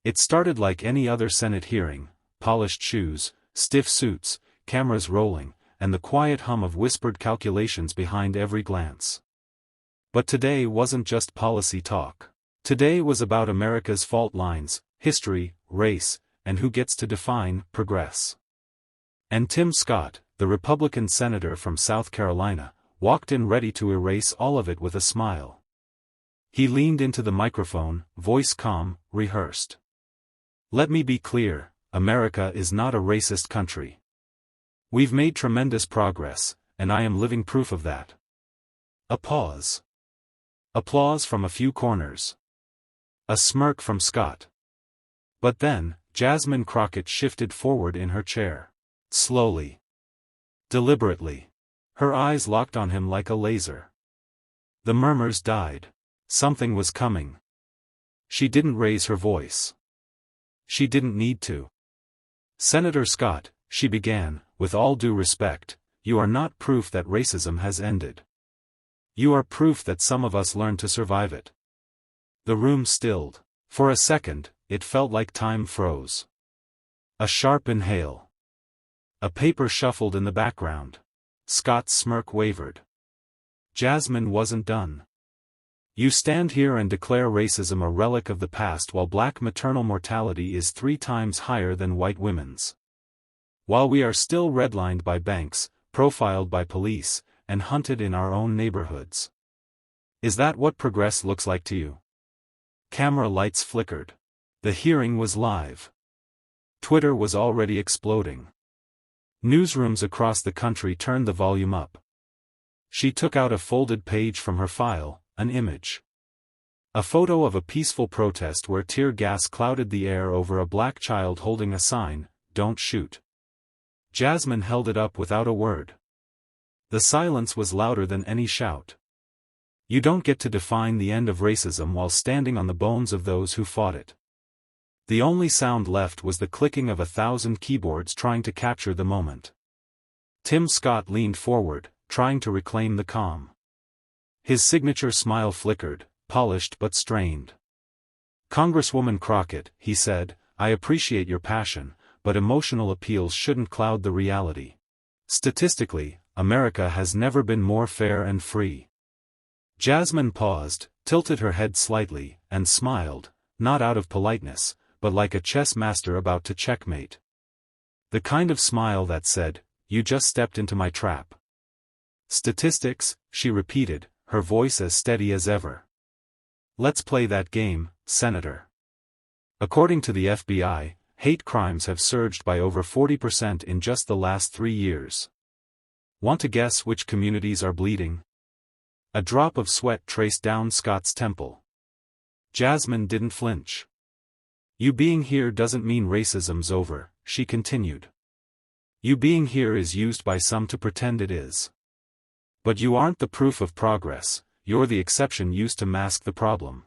It started like any other Senate hearing: polished shoes, stiff suits, cameras rolling, and the quiet hum of whispered calculations behind every glance. But today wasn't just policy talk. Today was about America's fault lines, history, race, and who gets to define progress. And Tim Scott, the Republican senator from South Carolina, walked in ready to erase all of it with a smile. He leaned into the microphone, voice calm, rehearsed. "Let me be clear, America is not a racist country. We've made tremendous progress, and I am living proof of that." A pause. Applause from a few corners. A smirk from Scott. But then, Jasmine Crockett shifted forward in her chair. Slowly. Deliberately. Her eyes locked on him like a laser. The murmurs died. Something was coming. She didn't raise her voice. She didn't need to. "Senator Scott," she began, "with all due respect, you are not proof that racism has ended. You are proof that some of us learned to survive it." The room stilled. For a second, it felt like time froze. A sharp inhale. A paper shuffled in the background. Scott's smirk wavered. Jasmine wasn't done. "You stand here and declare racism a relic of the past while black maternal mortality is 3 times higher than white women's. While we are still redlined by banks, profiled by police, and hunted in our own neighborhoods. Is that what progress looks like to you?" Camera lights flickered. The hearing was live. Twitter was already exploding. Newsrooms across the country turned the volume up. She took out a folded page from her file, an image. A photo of a peaceful protest where tear gas clouded the air over a black child holding a sign, "Don't shoot." Jasmine held it up without a word. The silence was louder than any shout. You don't get to define the end of racism while standing on the bones of those who fought it. The only sound left was the clicking of 1,000 keyboards trying to capture the moment. Tim Scott leaned forward, trying to reclaim the calm. His signature smile flickered, polished but strained. "Congresswoman Crockett," he said, "I appreciate your passion, but emotional appeals shouldn't cloud the reality. Statistically, America has never been more fair and free." Jasmine paused, tilted her head slightly, and smiled, not out of politeness, but like a chess master about to checkmate. The kind of smile that said, "You just stepped into my trap." "Statistics," she repeated, her voice as steady as ever. "Let's play that game, Senator. According to the FBI, hate crimes have surged by over 40% in just the last 3 years. Want to guess which communities are bleeding?" A drop of sweat traced down Scott's temple. Jasmine didn't flinch. "You being here doesn't mean racism's over," she continued. "You being here is used by some to pretend it is. But you aren't the proof of progress, you're the exception used to mask the problem."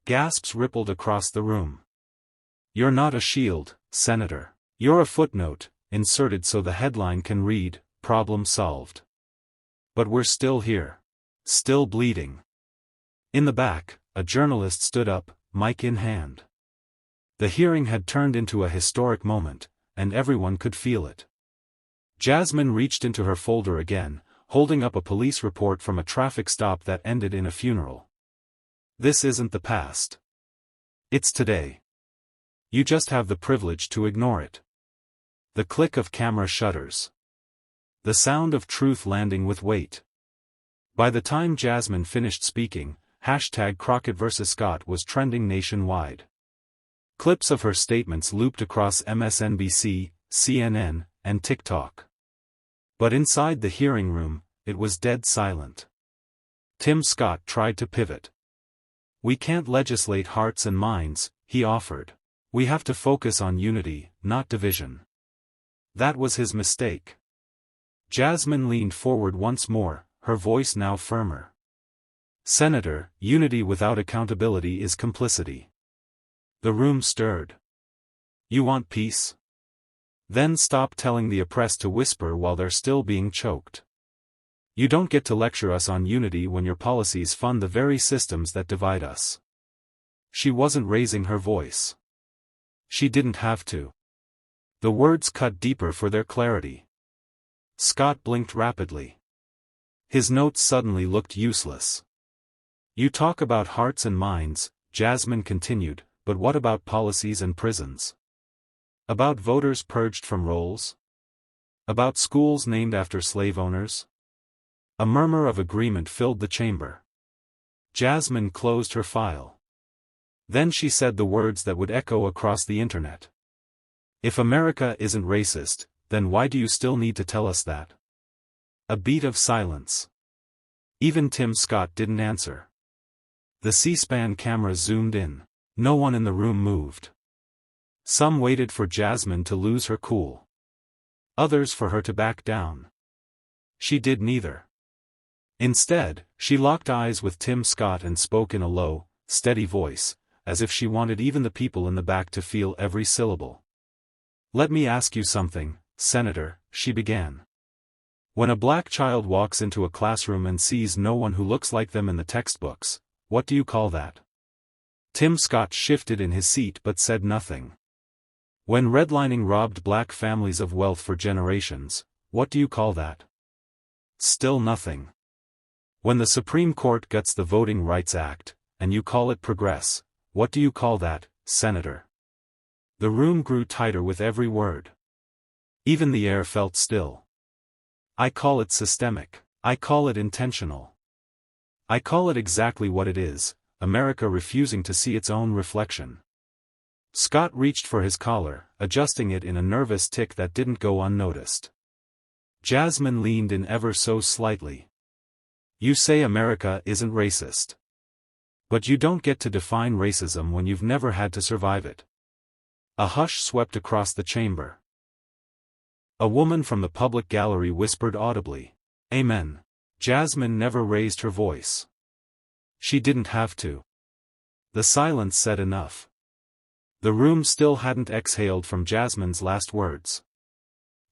Gasps rippled across the room. "You're not a shield, Senator. You're a footnote, inserted so the headline can read, 'Problem solved.' But we're still here. Still bleeding." In the back, a journalist stood up, mic in hand. The hearing had turned into a historic moment, and everyone could feel it. Jasmine reached into her folder again, holding up a police report from a traffic stop that ended in a funeral. "This isn't the past. It's today. You just have the privilege to ignore it." The click of camera shutters. The sound of truth landing with weight. By the time Jasmine finished speaking, #Crockett vs. Scott was trending nationwide. Clips of her statements looped across MSNBC, CNN, and TikTok. But inside the hearing room, it was dead silent. Tim Scott tried to pivot. "We can't legislate hearts and minds," he offered. "We have to focus on unity, not division." That was his mistake. Jasmine leaned forward once more, her voice now firmer. "Senator, unity without accountability is complicity." The room stirred. "You want peace? Then stop telling the oppressed to whisper while they're still being choked. You don't get to lecture us on unity when your policies fund the very systems that divide us." She wasn't raising her voice. She didn't have to. The words cut deeper for their clarity. Scott blinked rapidly. His notes suddenly looked useless. You talk about hearts and minds, Jasmine continued, but what about policies and prisons? About voters purged from rolls? About schools named after slave owners? A murmur of agreement filled the chamber. Jasmine closed her file. Then she said the words that would echo across the internet. If America isn't racist, then why do you still need to tell us that? A beat of silence. Even Tim Scott didn't answer. The C-SPAN camera zoomed in. No one in the room moved. Some waited for Jasmine to lose her cool. Others for her to back down. She did neither. Instead, she locked eyes with Tim Scott and spoke in a low, steady voice, as if she wanted even the people in the back to feel every syllable. Let me ask you something, Senator, she began. When a black child walks into a classroom and sees no one who looks like them in the textbooks, what do you call that? Tim Scott shifted in his seat but said nothing. When redlining robbed black families of wealth for generations, what do you call that? Still nothing. When the Supreme Court guts the Voting Rights Act, and you call it progress, what do you call that, Senator? The room grew tighter with every word. Even the air felt still. I call it systemic. I call it intentional. I call it exactly what it is, America refusing to see its own reflection. Scott reached for his collar, adjusting it in a nervous tick that didn't go unnoticed. Jasmine leaned in ever so slightly. You say America isn't racist. But you don't get to define racism when you've never had to survive it. A hush swept across the chamber. A woman from the public gallery whispered audibly, Amen. Jasmine never raised her voice. She didn't have to. The silence said enough. The room still hadn't exhaled from Jasmine's last words.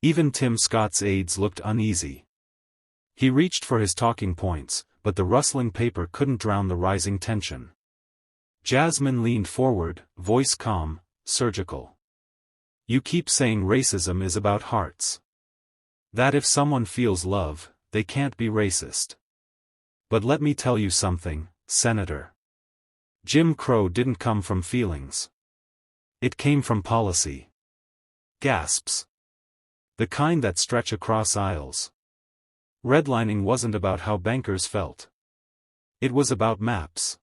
Even Tim Scott's aides looked uneasy. He reached for his talking points, but the rustling paper couldn't drown the rising tension. Jasmine leaned forward, voice calm, surgical. You keep saying racism is about hearts. That if someone feels love, they can't be racist. But let me tell you something, Senator. Jim Crow didn't come from feelings. It came from policy. Gasps. The kind that stretch across aisles. Redlining wasn't about how bankers felt. It was about maps.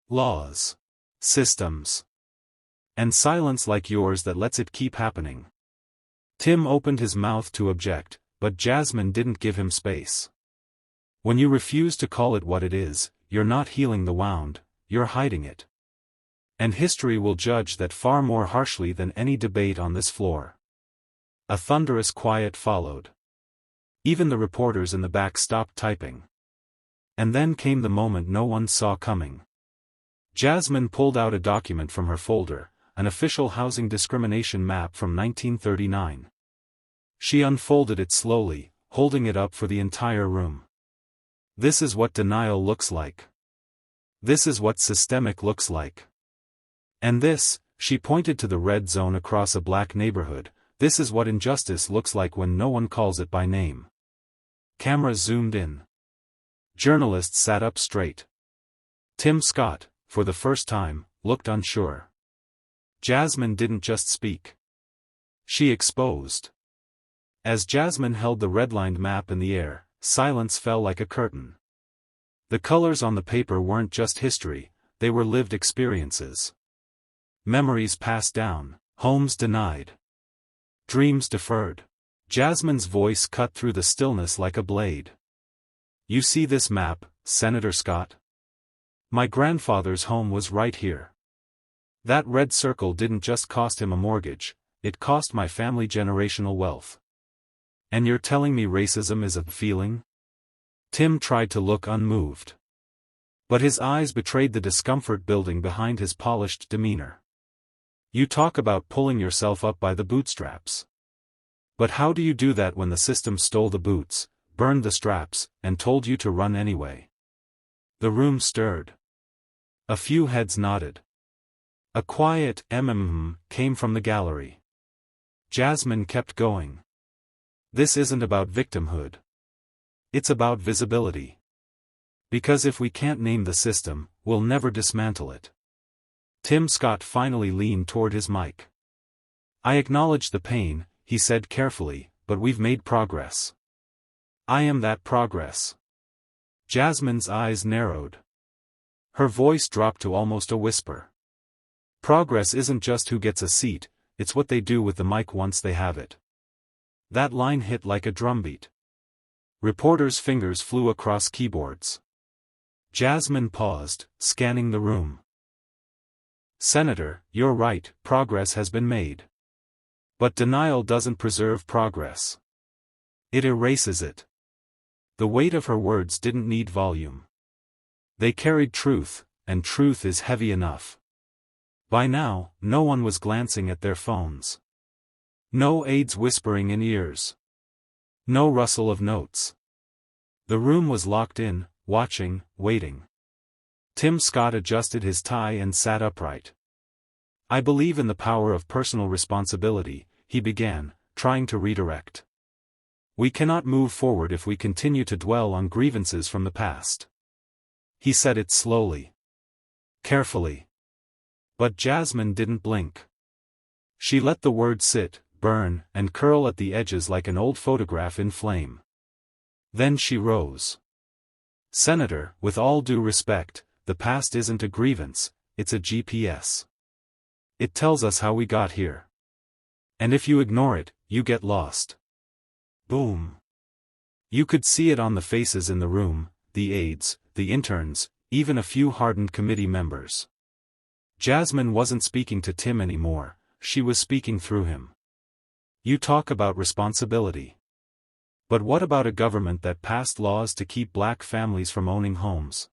Laws. Systems. And silence like yours that lets it keep happening. Tim opened his mouth to object, but Jasmine didn't give him space. When you refuse to call it what it is, you're not healing the wound, you're hiding it. And history will judge that far more harshly than any debate on this floor. A thunderous quiet followed. Even the reporters in the back stopped typing. And then came the moment no one saw coming. Jasmine pulled out a document from her folder, an official housing discrimination map from 1939. She unfolded it slowly, holding it up for the entire room. This is what denial looks like. This is what systemic looks like. And this, she pointed to the red zone across a black neighborhood, this is what injustice looks like when no one calls it by name. Cameras zoomed in. Journalists sat up straight. Tim Scott, for the first time, looked unsure. Jasmine didn't just speak. She exposed. As Jasmine held the redlined map in the air, silence fell like a curtain. The colors on the paper weren't just history, they were lived experiences. Memories passed down, homes denied. Dreams deferred. Jasmine's voice cut through the stillness like a blade. You see this map, Senator Scott? My grandfather's home was right here. That red circle didn't just cost him a mortgage, it cost my family generational wealth. And you're telling me racism is a feeling? Tim tried to look unmoved. But his eyes betrayed the discomfort building behind his polished demeanor. You talk about pulling yourself up by the bootstraps. But how do you do that when the system stole the boots, burned the straps, and told you to run anyway? The room stirred. A few heads nodded. A quiet came from the gallery. Jasmine kept going. This isn't about victimhood. It's about visibility. Because if we can't name the system, we'll never dismantle it. Tim Scott finally leaned toward his mic. I acknowledge the pain, he said carefully, but we've made progress. I am that progress. Jasmine's eyes narrowed. Her voice dropped to almost a whisper. Progress isn't just who gets a seat, it's what they do with the mic once they have it. That line hit like a drumbeat. Reporters' fingers flew across keyboards. Jasmine paused, scanning the room. Senator, you're right, progress has been made. But denial doesn't preserve progress. It erases it. The weight of her words didn't need volume. They carried truth, and truth is heavy enough. By now, no one was glancing at their phones. No aides whispering in ears. No rustle of notes. The room was locked in, watching, waiting. Tim Scott adjusted his tie and sat upright. I believe in the power of personal responsibility, he began, trying to redirect. We cannot move forward if we continue to dwell on grievances from the past. He said it slowly. Carefully. But Jasmine didn't blink. She let the words sit, burn, and curl at the edges like an old photograph in flame. Then she rose. Senator, with all due respect, the past isn't a grievance, it's a GPS. It tells us how we got here. And if you ignore it, you get lost. Boom. You could see it on the faces in the room, the aides, the interns, even a few hardened committee members. Jasmine wasn't speaking to Tim anymore, she was speaking through him. You talk about responsibility. But what about a government that passed laws to keep black families from owning homes?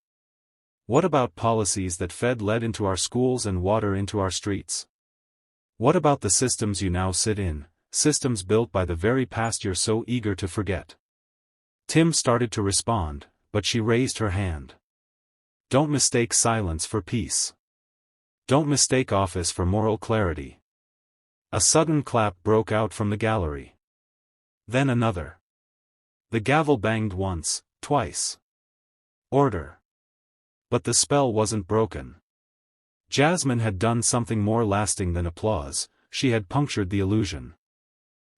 What about policies that fed lead into our schools and water into our streets? What about the systems you now sit in, systems built by the very past you're so eager to forget? Tim started to respond, but she raised her hand. Don't mistake silence for peace. Don't mistake office for moral clarity. A sudden clap broke out from the gallery. Then another. The gavel banged once, twice. Order. But the spell wasn't broken. Jasmine had done something more lasting than applause, she had punctured the illusion.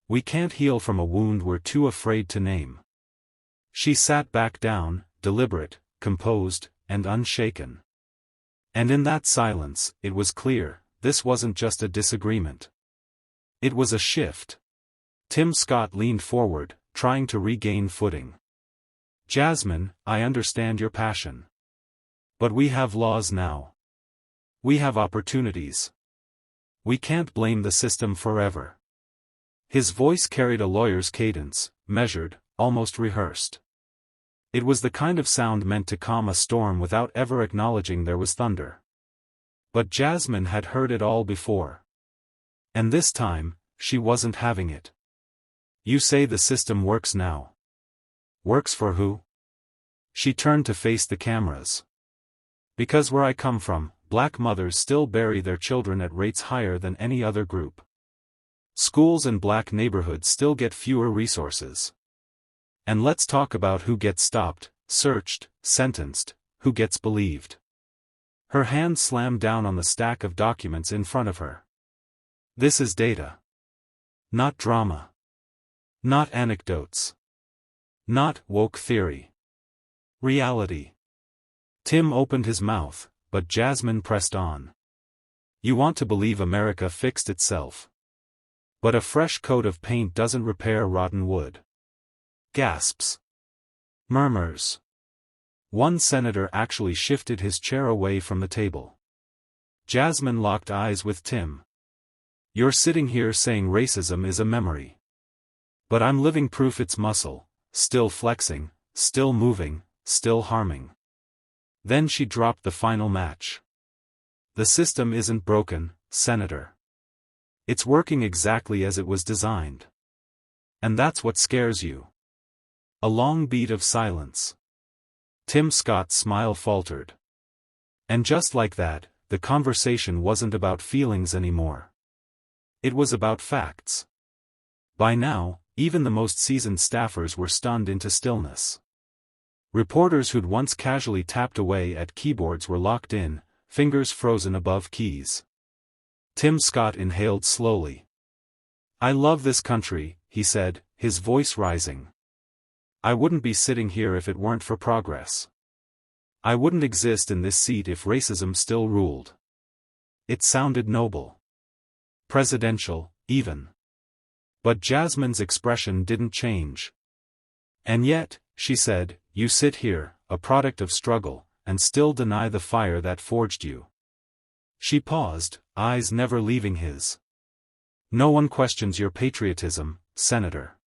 We can't heal from a wound we're too afraid to name. She sat back down, deliberate, composed, and unshaken. And in that silence, it was clear, this wasn't just a disagreement. It was a shift. Tim Scott leaned forward, trying to regain footing. Jasmine, I understand your passion. But we have laws now. We have opportunities. We can't blame the system forever. His voice carried a lawyer's cadence, measured, almost rehearsed. It was the kind of sound meant to calm a storm without ever acknowledging there was thunder. But Jasmine had heard it all before. And this time, she wasn't having it. You say the system works now. Works for who? She turned to face the cameras. Because where I come from, black mothers still bury their children at rates higher than any other group. Schools in black neighborhoods still get fewer resources. And let's talk about who gets stopped, searched, sentenced, who gets believed. Her hand slammed down on the stack of documents in front of her. This is data. Not drama. Not anecdotes. Not woke theory. Reality. Tim opened his mouth, but Jasmine pressed on. You want to believe America fixed itself. But a fresh coat of paint doesn't repair rotten wood. Gasps. Murmurs. One senator actually shifted his chair away from the table. Jasmine locked eyes with Tim. You're sitting here saying racism is a memory. But I'm living proof it's muscle, still flexing, still moving, still harming. Then she dropped the final match. The system isn't broken, Senator. It's working exactly as it was designed. And that's what scares you. A long beat of silence. Tim Scott's smile faltered. And just like that, the conversation wasn't about feelings anymore. It was about facts. By now, even the most seasoned staffers were stunned into stillness. Reporters who'd once casually tapped away at keyboards were locked in, fingers frozen above keys. Tim Scott inhaled slowly. "I love this country," he said, his voice rising. "I wouldn't be sitting here if it weren't for progress. I wouldn't exist in this seat if racism still ruled." It sounded noble. Presidential, even. But Jasmine's expression didn't change. "And yet," she said, "you sit here, a product of struggle, and still deny the fire that forged you." She paused, eyes never leaving his. "No one questions your patriotism, Senator.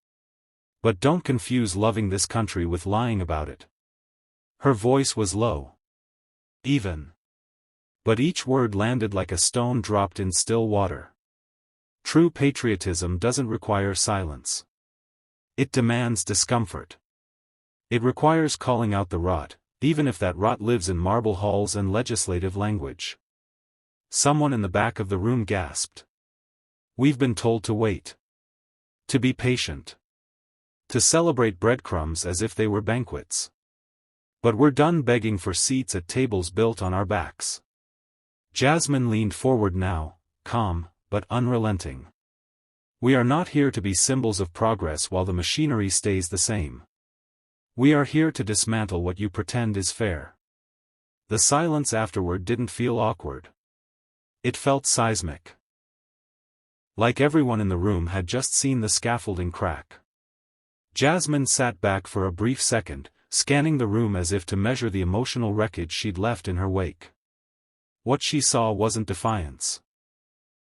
But don't confuse loving this country with lying about it." Her voice was low. Even. But each word landed like a stone dropped in still water. True patriotism doesn't require silence. It demands discomfort. It requires calling out the rot, even if that rot lives in marble halls and legislative language. Someone in the back of the room gasped. "We've been told to wait. To be patient. To celebrate breadcrumbs as if they were banquets. But we're done begging for seats at tables built on our backs." Jasmine leaned forward now, calm, but unrelenting. "We are not here to be symbols of progress while the machinery stays the same. We are here to dismantle what you pretend is fair." The silence afterward didn't feel awkward. It felt seismic. Like everyone in the room had just seen the scaffolding crack. Jasmine sat back for a brief second, scanning the room as if to measure the emotional wreckage she'd left in her wake. What she saw wasn't defiance.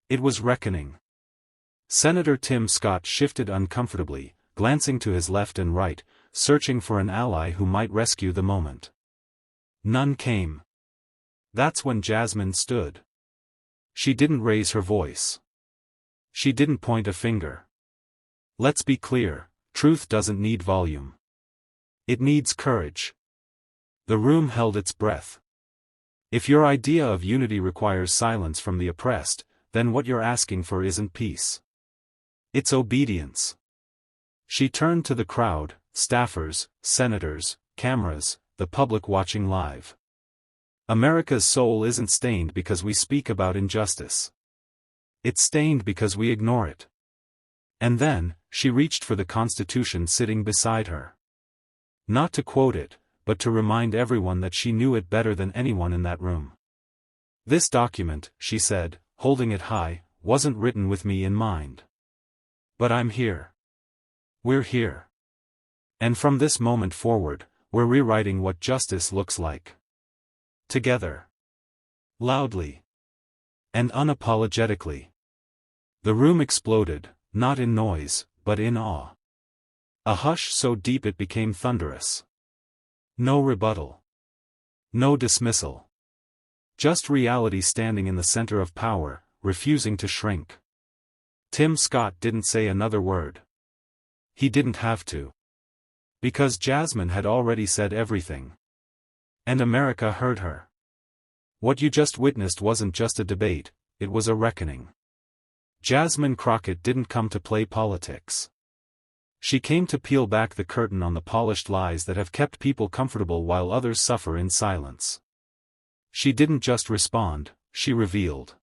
It was reckoning. Senator Tim Scott shifted uncomfortably, glancing to his left and right, searching for an ally who might rescue the moment. None came. That's when Jasmine stood. She didn't raise her voice. She didn't point a finger. Let's be clear, truth doesn't need volume. It needs courage. The room held its breath. If your idea of unity requires silence from the oppressed, then what you're asking for isn't peace. It's obedience. She turned to the crowd, staffers, senators, cameras, the public watching live. America's soul isn't stained because we speak about injustice. It's stained because we ignore it. And then, she reached for the Constitution sitting beside her. Not to quote it, but to remind everyone that she knew it better than anyone in that room. "This document," she said, holding it high, "wasn't written with me in mind. But I'm here. We're here. And from this moment forward, we're rewriting what justice looks like. Together. Loudly. And unapologetically." The room exploded, not in noise, but in awe. A hush so deep it became thunderous. No rebuttal. No dismissal. Just reality standing in the center of power, refusing to shrink. Tim Scott didn't say another word. He didn't have to. Because Jasmine had already said everything. And America heard her. What you just witnessed wasn't just a debate, it was a reckoning. Jasmine Crockett didn't come to play politics. She came to peel back the curtain on the polished lies that have kept people comfortable while others suffer in silence. She didn't just respond, she revealed.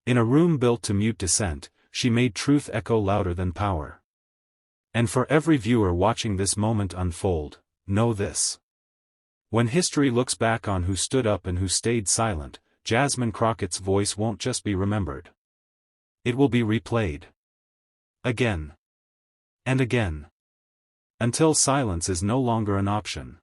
In a room built to mute dissent, she made truth echo louder than power. And for every viewer watching this moment unfold, know this. When history looks back on who stood up and who stayed silent, Jasmine Crockett's voice won't just be remembered. It will be replayed. Again. And again. Until silence is no longer an option.